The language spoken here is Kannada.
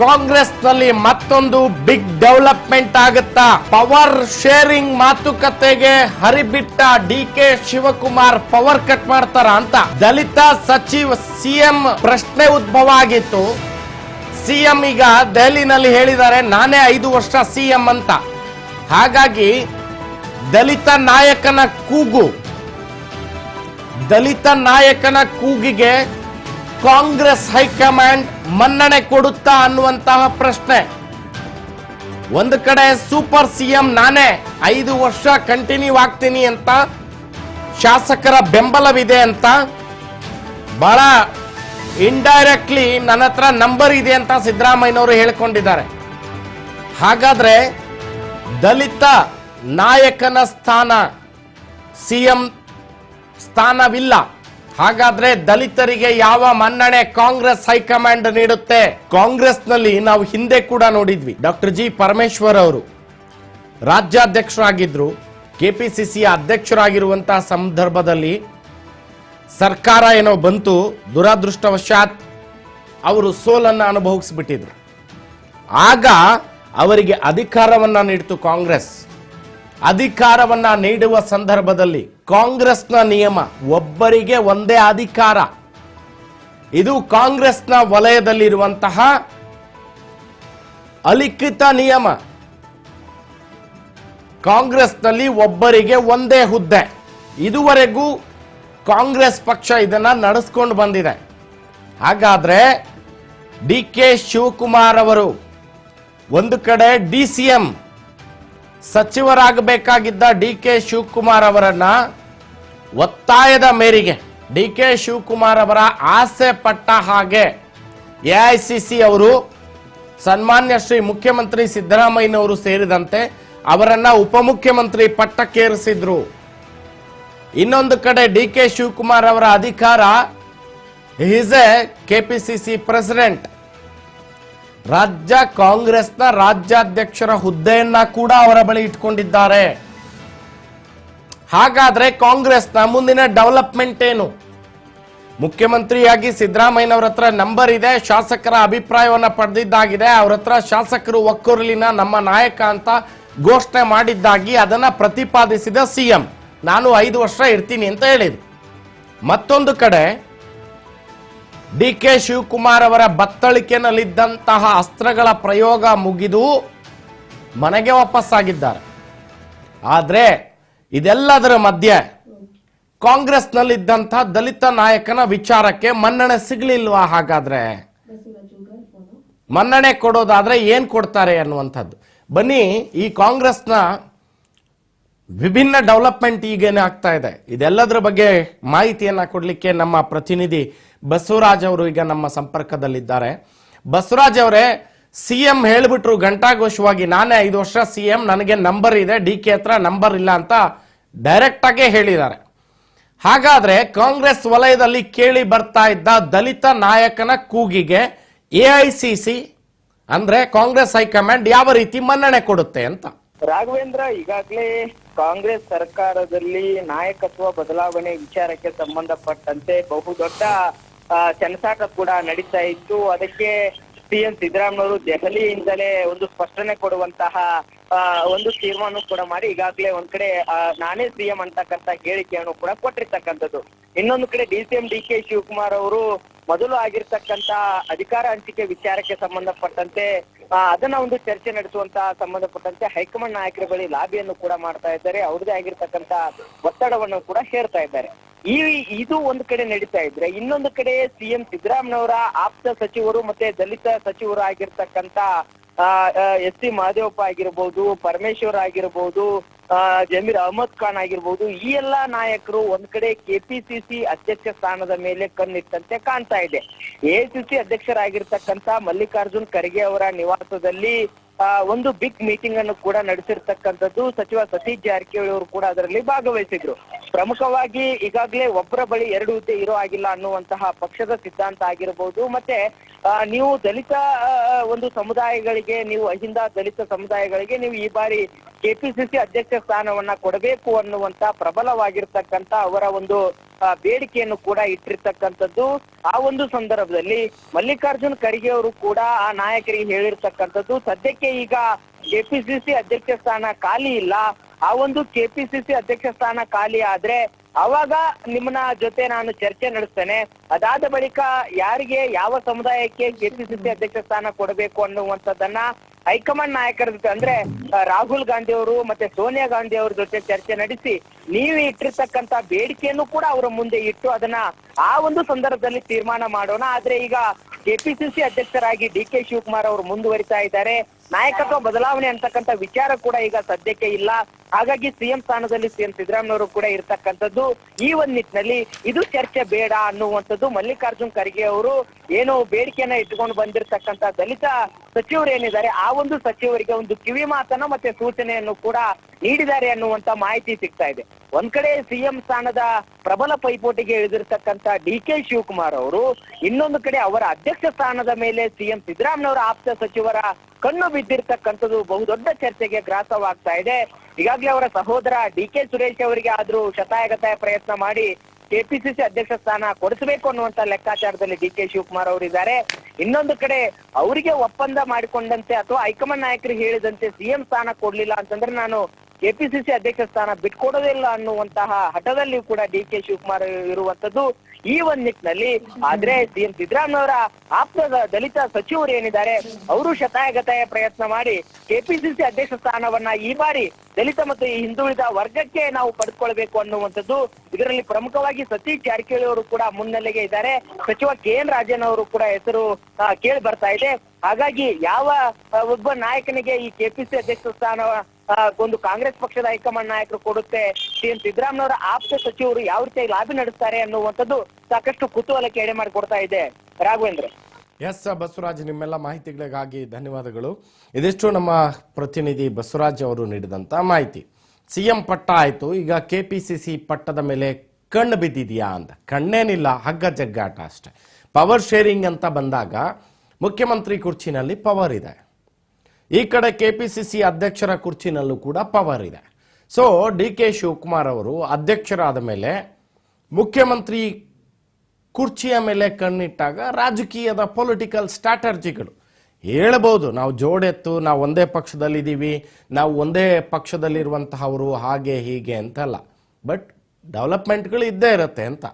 ಕಾಂಗ್ರೆಸ್ನಲ್ಲಿ ಮತ್ತೊಂದು ಬಿಗ್ ಡೆವಲಪ್ಮೆಂಟ್ ಆಗುತ್ತಾ? ಪವರ್ ಶೇರಿಂಗ್ ಮಾತುಕತೆಗೆ ಹರಿಬಿಟ್ಟ ಡಿಕೆ ಶಿವಕುಮಾರ್ ಪವರ್ ಕಟ್ ಮಾಡ್ತಾರ ಅಂತ ದಲಿತ ಸಚಿವ ಸಿಎಂ ಪ್ರಶ್ನೆ ಉದ್ಭವ ಆಗಿತ್ತು. ಸಿಎಂ ಈಗ ದೆಹಲಿನಲ್ಲಿ ಹೇಳಿದ್ದಾರೆ, ನಾನೇ 5 ವರ್ಷ ಸಿಎಂ ಅಂತ. ಹಾಗಾಗಿ ದಲಿತ ನಾಯಕನ ಕೂಗಿಗೆ ಕಾಂಗ್ರೆಸ್ ಹೈಕಮಾಂಡ್ ಮನ್ನಣೆ ಕೊಡುತ್ತಾ ಅನ್ನುವಂತಹ ಪ್ರಶ್ನೆ. ಒಂದು ಕಡೆ ಸೂಪರ್ ಸಿಎಂ ನಾನೇ 5 ವರ್ಷ ಕಂಟಿನ್ಯೂ ಆಗ್ತೀನಿ ಅಂತ ಶಾಸಕರ ಬೆಂಬಲವಿದೆ ಅಂತ, ಬಹಳ ಇಂಡೈರೆಕ್ಟ್ಲಿ ನನ್ನ ಹತ್ರ ನಂಬರ್ ಇದೆ ಅಂತ ಸಿದ್ದರಾಮಯ್ಯನವರು ಹೇಳಿಕೊಂಡಿದ್ದಾರೆ. ಹಾಗಾದ್ರೆ ದಲಿತ ನಾಯಕನ ಸ್ಥಾನ ಸಿಎಂ ಸ್ಥಾನವಿಲ್ಲ. ಹಾಗಾದ್ರೆ ದಲಿತರಿಗೆ ಯಾವ ಮನ್ನಣೆ ಕಾಂಗ್ರೆಸ್ ಹೈಕಮಾಂಡ್ ನೀಡುತ್ತೆ? ಕಾಂಗ್ರೆಸ್ನಲ್ಲಿ ನಾವು ಹಿಂದೆ ಕೂಡ ನೋಡಿದ್ವಿ, ಡಾಕ್ಟರ್ ಜಿ ಪರಮೇಶ್ವರ್ ಅವರು ರಾಜ್ಯಾಧ್ಯಕ್ಷರಾಗಿದ್ರು. ಕೆಪಿಸಿಸಿ ಅಧ್ಯಕ್ಷರಾಗಿರುವಂತಹ ಸಂದರ್ಭದಲ್ಲಿ ಸರ್ಕಾರ ಏನೋ ಬಂತು, ದುರದೃಷ್ಟವಶಾತ್ ಅವರು ಸೋಲನ್ನು ಅನುಭವಿಸ್ಬಿಟ್ಟಿದ್ರು. ಆಗ ಅವರಿಗೆ ಅಧಿಕಾರವನ್ನ ನೀಡಿತು ಕಾಂಗ್ರೆಸ್. ಅಧಿಕಾರವನ್ನ ನೀಡುವ ಸಂದರ್ಭದಲ್ಲಿ ಕಾಂಗ್ರೆಸ್ನ ನಿಯಮ ಒಬ್ಬರಿಗೆ ಒಂದೇ ಅಧಿಕಾರ. ಇದು ಕಾಂಗ್ರೆಸ್ನ ವಲಯದಲ್ಲಿರುವಂತಹ ಅಲಿಖಿತ ನಿಯಮ. ಕಾಂಗ್ರೆಸ್ನಲ್ಲಿ ಒಬ್ಬರಿಗೆ ಒಂದೇ ಹುದ್ದೆ. ಇದುವರೆಗೂ ಕಾಂಗ್ರೆಸ್ ಪಕ್ಷ ಇದನ್ನ ನಡೆಸ್ಕೊಂಡು ಬಂದಿದೆ. ಹಾಗಾದ್ರೆ ಡಿ ಕೆ ಶಿವಕುಮಾರ್ ಅವರು ಒಂದು ಕಡೆ ಡಿಸಿಎಂ ಸಚಿವರಾಗಬೇಕಾಗಿದ್ದ ಡಿ ಕೆ ಶಿವಕುಮಾರ್ ಅವರನ್ನ ಒತ್ತಾಯದ ಮೇರೆಗೆ, ಡಿ ಕೆ ಶಿವಕುಮಾರ್ ಅವರ ಆಸೆ ಪಟ್ಟ ಹಾಗೆ ಎಐಸಿಸಿ ಅವರು ಸನ್ಮಾನ್ಯ ಶ್ರೀ ಮುಖ್ಯಮಂತ್ರಿ ಸಿದ್ದರಾಮಯ್ಯನವರು ಸೇರಿದಂತೆ ಅವರನ್ನ ಉಪಮುಖ್ಯಮಂತ್ರಿ ಪಟ್ಟಕ್ಕೇರಿಸಿದ್ರು. ಇನ್ನೊಂದು ಕಡೆ ಡಿ ಕೆ ಶಿವಕುಮಾರ್ ಅವರ ಅಧಿಕಾರ, ಈಸ್ ಎ ಕೆಪಿಸಿಸಿ ಪ್ರೆಸಿಡೆಂಟ್, ರಾಜ್ಯ ಕಾಂಗ್ರೆಸ್ನ ರಾಜ್ಯಾಧ್ಯಕ್ಷರ ಹುದ್ದೆಯನ್ನ ಕೂಡ ಅವರ ಬಳಿ ಇಟ್ಕೊಂಡಿದ್ದಾರೆ. ಹಾಗಾದ್ರೆ ಕಾಂಗ್ರೆಸ್ನ ಮುಂದಿನ ಡೆವಲಪ್ಮೆಂಟ್ ಏನು? ಮುಖ್ಯಮಂತ್ರಿಯಾಗಿ ಸಿದ್ದರಾಮಯ್ಯನವರ ಹತ್ರ ನಂಬರ್ ಇದೆ, ಶಾಸಕರ ಅಭಿಪ್ರಾಯವನ್ನ ಪಡೆದಿದ್ದಾಗಿದೆ. ಅವ್ರ ಹತ್ರ ಶಾಸಕರು ಒಕ್ಕೊರಲಿನ ನಮ್ಮ ನಾಯಕ ಅಂತ ಘೋಷಣೆ ಮಾಡಿದ್ದಾಗಿ ಅದನ್ನ ಪ್ರತಿಪಾದಿಸಿದ ಸಿಎಂ, ನಾನು 5 ವರ್ಷ ಇರ್ತೀನಿ ಅಂತ ಹೇಳಿದ್ರು. ಮತ್ತೊಂದು ಕಡೆ ಡಿ ಕೆ ಶಿವಕುಮಾರ್ ಅವರ ಬತ್ತಳಿಕೆನಲ್ಲಿದ್ದಂತಹ ಅಸ್ತ್ರಗಳ ಪ್ರಯೋಗ ಮುಗಿದು ಮನೆಗೆ ವಾಪಸ್ಸಾಗಿದ್ದಾರೆ. ಆದ್ರೆ ಇದೆಲ್ಲದರ ಮಧ್ಯೆ ಕಾಂಗ್ರೆಸ್ನಲ್ಲಿದ್ದಂತಹ ದಲಿತ ನಾಯಕನ ವಿಚಾರಕ್ಕೆ ಮನ್ನಣೆ ಸಿಗ್ಲಿಲ್ವಾ? ಹಾಗಾದ್ರೆ ಮನ್ನಣೆ ಕೊಡೋದಾದ್ರೆ ಏನ್ ಕೊಡ್ತಾರೆ ಅನ್ನುವಂಥದ್ದು. ಬನ್ನಿ, ಈ ಕಾಂಗ್ರೆಸ್ನ ವಿಭಿನ್ನ ಡೆವಲಪ್ಮೆಂಟ್ ಈಗೇನೆ ಆಗ್ತಾ ಇದೆ, ಇದೆಲ್ಲದರ ಬಗ್ಗೆ ಮಾಹಿತಿಯನ್ನ ಕೊಡ್ಲಿಕ್ಕೆ ನಮ್ಮ ಪ್ರತಿನಿಧಿ ಬಸವರಾಜ್ ಅವರು ಈಗ ನಮ್ಮ ಸಂಪರ್ಕದಲ್ಲಿದ್ದಾರೆ. ಬಸವರಾಜ್ ಅವರೇ, ಸಿಎಂ ಹೇಳ್ಬಿಟ್ರು ಘಂಟಾಘೋಷವಾಗಿ, ನಾನೇ 5 ವರ್ಷ ಸಿಎಂ, ನನಗೆ ನಂಬರ್ ಇದೆ, ಡಿ ಕೆ ಹತ್ರ ನಂಬರ್ ಇಲ್ಲ ಅಂತ ಡೈರೆಕ್ಟ್ ಆಗೇ ಹೇಳಿದ್ದಾರೆ. ಹಾಗಾದ್ರೆ ಕಾಂಗ್ರೆಸ್ ವಲಯದಲ್ಲಿ ಕೇಳಿ ಬರ್ತಾ ಇದ್ದ ದಲಿತ ನಾಯಕನ ಕೂಗಿಗೆ ಎಐಸಿಸಿ ಅಂದ್ರೆ ಕಾಂಗ್ರೆಸ್ ಹೈಕಮಾಂಡ್ ಯಾವ ರೀತಿ ಮನ್ನಣೆ ಕೊಡುತ್ತೆ ಅಂತ? ರಾಘವೇಂದ್ರ, ಈಗಾಗಲೇ ಕಾಂಗ್ರೆಸ್ ಸರ್ಕಾರದಲ್ಲಿ ನಾಯಕತ್ವ ಬದಲಾವಣೆ ವಿಚಾರಕ್ಕೆ ಸಂಬಂಧಪಟ್ಟಂತೆ ಬಹುದೊಡ್ಡ ಚೆನಸಾಟ ಕೂಡ ನಡೀತಾ ಇತ್ತು. ಅದಕ್ಕೆ ಸಿಎಂ ಸಿದ್ದರಾಮಯ್ಯವರು ದೆಹಲಿಯಿಂದಲೇ ಒಂದು ಸ್ಪಷ್ಟನೆ ಕೊಡುವಂತಹ ಒಂದು ತೀರ್ಮಾನ ಕೂಡ ಮಾಡಿ ಈಗಾಗಲೇ ಒಂದ್ ಕಡೆ ನಾನೇ ಸಿಎಂ ಅಂತಕ್ಕಂಥ ಹೇಳಿಕೆಯನ್ನು ಕೂಡ ಕೊಟ್ಟಿರ್ತಕ್ಕಂಥದ್ದು. ಇನ್ನೊಂದು ಕಡೆ ಡಿಸಿಎಂ ಡಿ ಕೆ ಶಿವಕುಮಾರ್ ಅವರು ಮೊದಲು ಆಗಿರ್ತಕ್ಕಂತ ಅಧಿಕಾರ ಹಂಚಿಕೆ ವಿಚಾರಕ್ಕೆ ಸಂಬಂಧಪಟ್ಟಂತೆ ಅದನ್ನ ಒಂದು ಚರ್ಚೆ ನಡೆಸುವಂತ ಸಂಬಂಧಪಟ್ಟಂತೆ ಹೈಕಮಾಂಡ್ ನಾಯಕರ ಬಳಿ ಲಾಬಿಯನ್ನು ಕೂಡ ಮಾಡ್ತಾ ಇದ್ದಾರೆ. ಅವ್ರದೇ ಆಗಿರ್ತಕ್ಕಂತ ಒತ್ತಡವನ್ನು ಕೂಡ ಹೇರ್ತಾ ಇದ್ದಾರೆ. ಇದು ಒಂದು ಕಡೆ ನಡೀತಾ ಇದ್ರೆ, ಇನ್ನೊಂದು ಕಡೆ ಸಿಎಂ ಸಿದ್ದರಾಮಯ್ಯವರ ಆಪ್ತ ಸಚಿವರು ಮತ್ತೆ ದಲಿತ ಸಚಿವರು ಆಗಿರ್ತಕ್ಕಂತ ಎಸ್.ಸಿ. ಮಹದೇವಪ್ಪ ಆಗಿರ್ಬೋದು, ಪರಮೇಶ್ವರ್ ಆಗಿರ್ಬೋದು, ಜಮೀರ್ ಅಹಮದ್ ಖಾನ್ ಆಗಿರ್ಬೋದು, ಈ ಎಲ್ಲಾ ನಾಯಕರು ಒಂದ್ ಕಡೆ ಕೆಪಿಸಿಸಿ ಅಧ್ಯಕ್ಷ ಸ್ಥಾನದ ಮೇಲೆ ಕಣ್ಣಿಟ್ಟಂತೆ ಕಾಣ್ತಾ ಇದೆ. ಎಐಸಿಸಿ ಅಧ್ಯಕ್ಷರಾಗಿರ್ತಕ್ಕಂತ ಮಲ್ಲಿಕಾರ್ಜುನ್ ಖರ್ಗೆ ಅವರ ನಿವಾಸದಲ್ಲಿ ಒಂದು ಬಿಗ್ ಮೀಟಿಂಗ್ ಅನ್ನು ಕೂಡ ನಡೆಸಿರ್ತಕ್ಕಂಥದ್ದು. ಸಚಿವ ಸತೀಶ್ ಜಾರಕಿಹೊಳಿ ಅವರು ಕೂಡ ಅದರಲ್ಲಿ ಭಾಗವಹಿಸಿದ್ರು. ಪ್ರಮುಖವಾಗಿ ಈಗಾಗಲೇ ಒಬ್ಬರ ಬಳಿ 2 ಹುದ್ದೆ ಇರೋ ಆಗಿಲ್ಲ ಅನ್ನುವಂತಹ ಪಕ್ಷದ ಸಿದ್ಧಾಂತ ಆಗಿರಬಹುದು. ಮತ್ತೆ ನೀವು ದಲಿತ ಒಂದು ಸಮುದಾಯಗಳಿಗೆ, ನೀವು ಅಹಿಂದ ದಲಿತ ಸಮುದಾಯಗಳಿಗೆ ನೀವು ಈ ಬಾರಿ ಕೆಪಿಸಿಸಿ ಅಧ್ಯಕ್ಷ ಸ್ಥಾನವನ್ನ ಕೊಡಬೇಕು ಅನ್ನುವಂತ ಪ್ರಬಲವಾಗಿರ್ತಕ್ಕಂತ ಅವರ ಒಂದು ಬೇಡಿಕೆಯನ್ನು ಕೂಡ ಇಟ್ಟಿರ್ತಕ್ಕಂಥದ್ದು. ಆ ಒಂದು ಸಂದರ್ಭದಲ್ಲಿ ಮಲ್ಲಿಕಾರ್ಜುನ್ ಖರ್ಗೆ ಅವರು ಕೂಡ ಆ ನಾಯಕರಿಗೆ ಹೇಳಿರ್ತಕ್ಕಂಥದ್ದು, ಸದ್ಯಕ್ಕೆ ಈಗ ಕೆಪಿಸಿಸಿ ಅಧ್ಯಕ್ಷ ಸ್ಥಾನ ಖಾಲಿ ಇಲ್ಲ, ಆ ಒಂದು ಕೆಪಿಸಿಸಿ ಅಧ್ಯಕ್ಷ ಸ್ಥಾನ ಖಾಲಿ ಆದ್ರೆ ಅವಾಗ ನಿಮ್ಮನ ಜೊತೆ ನಾನು ಚರ್ಚೆ ನಡೆಸ್ತೇನೆ. ಅದಾದ ಬಳಿಕ ಯಾರಿಗೆ ಯಾವ ಸಮುದಾಯಕ್ಕೆ ಕೆಪಿಸಿಸಿ ಅಧ್ಯಕ್ಷ ಸ್ಥಾನ ಕೊಡಬೇಕು ಅನ್ನುವಂಥದ್ದನ್ನ ಹೈಕಮಾಂಡ್ ನಾಯಕರ ಜೊತೆ ಅಂದ್ರೆ ರಾಹುಲ್ ಗಾಂಧಿ ಅವರು ಮತ್ತೆ ಸೋನಿಯಾ ಗಾಂಧಿ ಅವ್ರ ಜೊತೆ ಚರ್ಚೆ ನಡೆಸಿ ನೀವು ಇಟ್ಟಿರ್ತಕ್ಕಂತ ಬೇಡಿಕೆಯನ್ನು ಕೂಡ ಅವರ ಮುಂದೆ ಇಟ್ಟು ಅದನ್ನ ಆ ಒಂದು ಸಂದರ್ಭದಲ್ಲಿ ತೀರ್ಮಾನ ಮಾಡೋಣ. ಆದ್ರೆ ಈಗ ಕೆಪಿಸಿಸಿ ಅಧ್ಯಕ್ಷರಾಗಿ ಡಿ.ಕೆ. ಶಿವಕುಮಾರ್ ಅವರು ಮುಂದುವರಿತಾ ಇದ್ದಾರೆ. ನಾಯಕತ್ವ ಬದಲಾವಣೆ ಅಂತಕ್ಕಂಥ ವಿಚಾರ ಕೂಡ ಈಗ ಸದ್ಯಕ್ಕೆ ಇಲ್ಲ. ಹಾಗಾಗಿ ಸಿಎಂ ಸ್ಥಾನದಲ್ಲಿ ಸಿಎಂ ಸಿದ್ದರಾಮಯ್ಯವರು ಕೂಡ ಇರ್ತಕ್ಕಂಥದ್ದು. ಈ ಒಂದ್ ನಿಟ್ಟಿನಲ್ಲಿ ಇದು ಚರ್ಚೆ ಬೇಡ ಅನ್ನುವಂಥದ್ದು ಮಲ್ಲಿಕಾರ್ಜುನ್ ಖರ್ಗೆ ಅವರು ಏನು ಬೇಡಿಕೆಯನ್ನ ಇಟ್ಕೊಂಡು ಬಂದಿರತಕ್ಕಂತ ದಲಿತ ಸಚಿವರು ಏನಿದ್ದಾರೆ ಆ ಒಂದು ಸಚಿವರಿಗೆ ಒಂದು ಕಿವಿ ಮಾತನ್ನ ಮತ್ತೆ ಸೂಚನೆಯನ್ನು ಕೂಡ ನೀಡಿದ್ದಾರೆ ಅನ್ನುವಂತ ಮಾಹಿತಿ ಸಿಗ್ತಾ ಇದೆ. ಒಂದ್ ಕಡೆ ಸಿಎಂ ಸ್ಥಾನದ ಪ್ರಬಲ ಪೈಪೋಟಿಗೆ ಇಳಿದಿರ್ತಕ್ಕಂತ ಡಿ.ಕೆ. ಶಿವಕುಮಾರ್ ಅವರು, ಇನ್ನೊಂದು ಕಡೆ ಅವರ ಅಧ್ಯಕ್ಷ ಸ್ಥಾನದ ಮೇಲೆ ಸಿಎಂ ಸಿದ್ದರಾಮಯ್ಯವರ ಆಪ್ತ ಸಚಿವರ ಕಣ್ಣು ಬಿದ್ದಿರ್ತಕ್ಕಂಥದ್ದು ಬಹುದೊಡ್ಡ ಚರ್ಚೆಗೆ ಗ್ರಾಸವಾಗ್ತಾ ಇದೆ. ಈಗಾಗಲೇ ಅವರ ಸಹೋದರ ಡಿ.ಕೆ. ಸುರೇಶ್ ಅವರಿಗೆ ಆದ್ರೂ ಶತಾಯಗತಾಯ ಪ್ರಯತ್ನ ಮಾಡಿ ಕೆಪಿಸಿಸಿ ಅಧ್ಯಕ್ಷ ಸ್ಥಾನ ಕೊಡಿಸಬೇಕು ಅನ್ನುವಂತ ಲೆಕ್ಕಾಚಾರದಲ್ಲಿ ಡಿ.ಕೆ. ಶಿವಕುಮಾರ್ ಅವರಿದ್ದಾರೆ. ಇನ್ನೊಂದು ಕಡೆ ಅವರಿಗೆ ಒಪ್ಪಂದ ಮಾಡಿಕೊಂಡಂತೆ ಅಥವಾ ಹೈಕಮಾಂಡ್ ನಾಯಕರಿಗೆ ಹೇಳಿದಂತೆ ಸಿಎಂ ಸ್ಥಾನ ಕೊಡ್ಲಿಲ್ಲ ಅಂತಂದ್ರೆ ನಾನು ಕೆಪಿಸಿಸಿ ಅಧ್ಯಕ್ಷ ಸ್ಥಾನ ಬಿಟ್ಕೊಡೋದಿಲ್ಲ ಅನ್ನುವಂತಹ ಹಠದಲ್ಲಿ ಕೂಡ ಡಿ.ಕೆ. ಶಿವಕುಮಾರ್ ಇರುವಂತದ್ದು. ಈ ಒಂದ್ ನಿಟ್ಟಿನಲ್ಲಿ ಆದ್ರೆ ಸಿಎಂ ಸಿದ್ದರಾಮಯ್ಯವರ ಆಪ್ತ ದಲಿತ ಸಚಿವರು ಏನಿದ್ದಾರೆ ಅವರು ಶತಾಯಗತಾಯ ಪ್ರಯತ್ನ ಮಾಡಿ ಕೆಪಿಸಿಸಿ ಅಧ್ಯಕ್ಷ ಸ್ಥಾನವನ್ನ ಈ ಬಾರಿ ದಲಿತ ಮತ್ತು ಹಿಂದುಳಿದ ವರ್ಗಕ್ಕೆ ನಾವು ಪಡೆದುಕೊಳ್ಬೇಕು ಅನ್ನುವಂಥದ್ದು. ಇದರಲ್ಲಿ ಪ್ರಮುಖವಾಗಿ ಸತೀಶ್ ಜಾರಕಿಹೊಳಿ ಅವರು ಕೂಡ ಮುನ್ನೆಲೆಗೆ ಇದ್ದಾರೆ. ಸಚಿವ ಕೆ.ಎನ್. ರಾಜನ್ ಅವರು ಕೂಡ ಹೆಸರು ಕೇಳಿ ಬರ್ತಾ ಇದೆ. ಹಾಗಾಗಿ ಯಾವ ಒಬ್ಬ ನಾಯಕನಿಗೆ ಈ ಕೆಪಿಸಿಸಿ ಅಧ್ಯಕ್ಷ ಸ್ಥಾನ ಒಂದು ಕಾಂಗ್ರೆಸ್ ಪಕ್ಷದ ಹೈಕಮಾಂಡ್ ನಾಯಕರು ಕೊಡುತ್ತೆ, ಸಿಎಂ ಸಿದ್ದರಾಮಯ್ಯವರ ಆಪ್ತ ಸಚಿವರು ಯಾವ ರೀತಿ ಲಾಬಿ ನಡೆಸ್ತಾರೆ ಅನ್ನುವಂಥದ್ದು ಸಾಕಷ್ಟು ಕುತೂಹಲಕ್ಕೆ ಎಡೆ ಮಾಡಿಕೊಡ್ತಾ ಇದೆ. ರಾಘವೇಂದ್ರ. ಎಸ್ ಬಸವರಾಜ್, ನಿಮ್ಮೆಲ್ಲ ಮಾಹಿತಿಗಳಿಗಾಗಿ ಧನ್ಯವಾದಗಳು. ಇದಿಷ್ಟು ನಮ್ಮ ಪ್ರತಿನಿಧಿ ಬಸವರಾಜ್ ಅವರು ನೀಡಿದಂತ ಮಾಹಿತಿ. ಸಿಎಂ ಪಟ್ಟ ಆಯ್ತು, ಈಗ ಕೆಪಿಸಿಸಿ ಪಟ್ಟದ ಮೇಲೆ ಕಣ್ಣು ಬಿದ್ದಿದೆಯಾ ಅಂತ. ಕಣ್ಣೇನಿಲ್ಲ, ಹಗ್ಗ ಜಗ್ಗಾಟ ಅಷ್ಟೆ. ಪವರ್ ಶೇರಿಂಗ್ ಅಂತ ಬಂದಾಗ ಮುಖ್ಯಮಂತ್ರಿ ಕುರ್ಚಿನಲ್ಲಿ ಪವರ್ ಇದೆ, ಈ ಕಡೆ ಕೆಪಿಸಿಸಿ ಅಧ್ಯಕ್ಷರ ಕುರ್ಚಿನಲ್ಲೂ ಕೂಡ ಪವರ್ ಇದೆ. ಸೊ ಡಿ.ಕೆ. ಶಿವಕುಮಾರ್ ಅವರು ಅಧ್ಯಕ್ಷರಾದ ಮೇಲೆ ಮುಖ್ಯಮಂತ್ರಿ ಕುರ್ಚಿಯ ಮೇಲೆ ಕಣ್ಣಿಟ್ಟಾಗ ರಾಜಕೀಯದ ಪೊಲಿಟಿಕಲ್ ಸ್ಟ್ರಾಟರ್ಜಿಗಳು ಹೇಳ್ಬೋದು, ನಾವು ಜೋಡೆತ್ತು, ನಾವು ಒಂದೇ ಪಕ್ಷದಲ್ಲಿದ್ದೀವಿ, ನಾವು ಒಂದೇ ಪಕ್ಷದಲ್ಲಿರುವಂತಹವರು ಹಾಗೆ ಹೀಗೆ ಅಂತಲ್ಲ, ಬಟ್ ಡೆವಲಪ್ಮೆಂಟ್ಗಳು ಇದ್ದೇ ಇರುತ್ತೆ ಅಂತ.